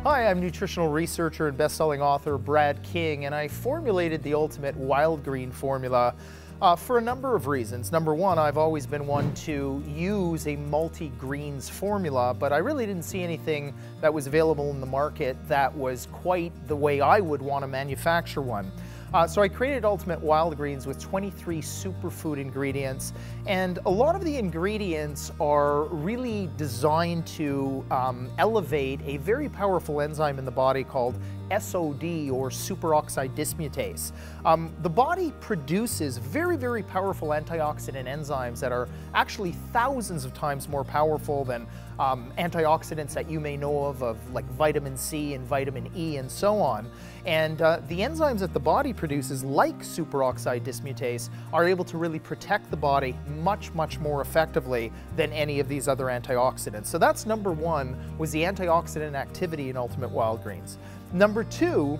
Hi, I'm nutritional researcher and best-selling author Brad King, and I formulated the ultimate wild green formula for a number of reasons. Number one, I've always been one to use a multi-greens formula, but I really didn't see anything that was available in the market that was quite the way I would want to manufacture one. So I created Ultimate Wild Greens with 23 superfood ingredients, and a lot of the ingredients are really designed to elevate a very powerful enzyme in the body called SOD, or superoxide dismutase. The body produces very, very powerful antioxidant enzymes that are actually thousands of times more powerful than antioxidants that you may know of like vitamin C and vitamin E and so on. And the enzymes that the body produces, like superoxide dismutase, are able to really protect the body much, much more effectively than any of these other antioxidants. So that's number one, was the antioxidant activity in Ultimate Wild Greens. Number two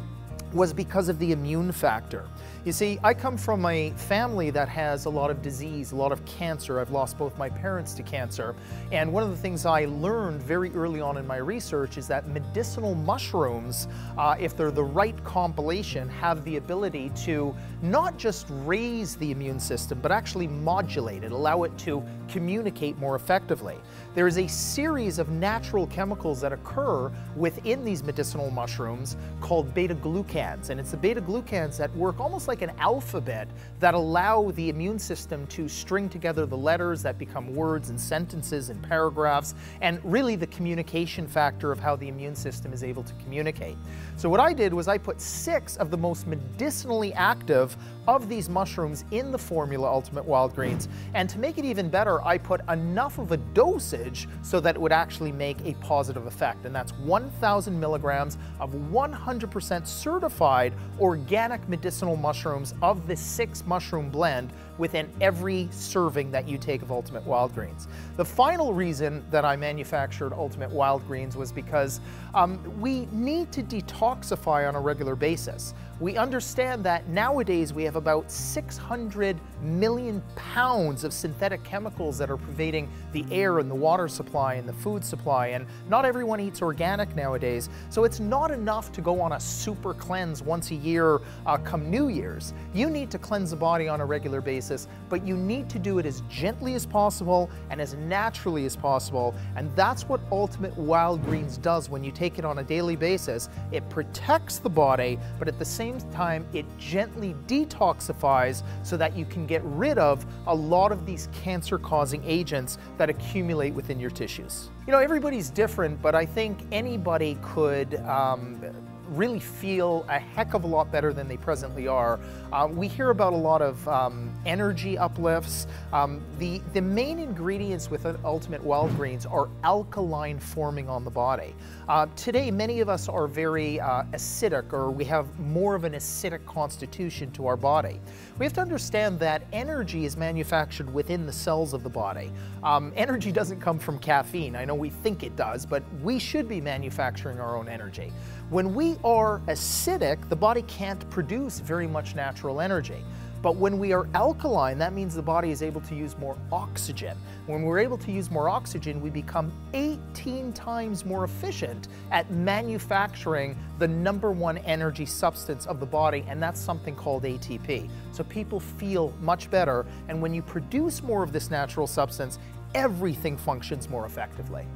was because of the immune factor. You see, I come from a family that has a lot of disease, a lot of cancer. I've lost both my parents to cancer. And one of the things I learned very early on in my research is that medicinal mushrooms, if they're the right compilation, have the ability to not just raise the immune system, but actually modulate it, allow it to communicate more effectively. There is a series of natural chemicals that occur within these medicinal mushrooms called beta-glucans, and it's the beta-glucans that work almost like an alphabet that allow the immune system to string together the letters that become words and sentences and paragraphs, and really the communication factor of how the immune system is able to communicate. So what I did was I put 6 of the most medicinally active of these mushrooms in the formula Ultimate Wild Greens, and to make it even better, I put enough of a dosage so that it would actually make a positive effect, and that's 1,000 milligrams of 100% certified organic medicinal mushrooms of the 6 mushroom blend within every serving that you take of Ultimate Wild Greens. The final reason that I manufactured Ultimate Wild Greens was because we need to detoxify on a regular basis. We understand that nowadays we have about 600 million pounds of synthetic chemicals that are pervading the air and the water supply and the food supply, and not everyone eats organic nowadays, so it's not enough to go on a super cleanse once a year come New Year's. You need to cleanse the body on a regular basis, but you need to do it as gently as possible and as naturally as possible, and that's what Ultimate Wild Greens does when you take it on a daily basis. It protects the body, but at the same time it gently detoxifies so that you can get rid of a lot of these cancer-causing agents that accumulate within your tissues. You know, everybody's different, but I think anybody could really feel a heck of a lot better than they presently are. We hear about a lot of energy uplifts. The main ingredients with Ultimate Wild Greens are alkaline forming on the body. Today, many of us are very acidic, or we have more of an acidic constitution to our body. We have to understand that energy is manufactured within the cells of the body. Energy doesn't come from caffeine. I know we think it does, but we should be manufacturing our own energy. When we are acidic, the body can't produce very much natural energy. But when we are alkaline, that means the body is able to use more oxygen. When we're able to use more oxygen, we become 18 times more efficient at manufacturing the #1 energy substance of the body, and that's something called ATP. So people feel much better, and when you produce more of this natural substance, everything functions more effectively.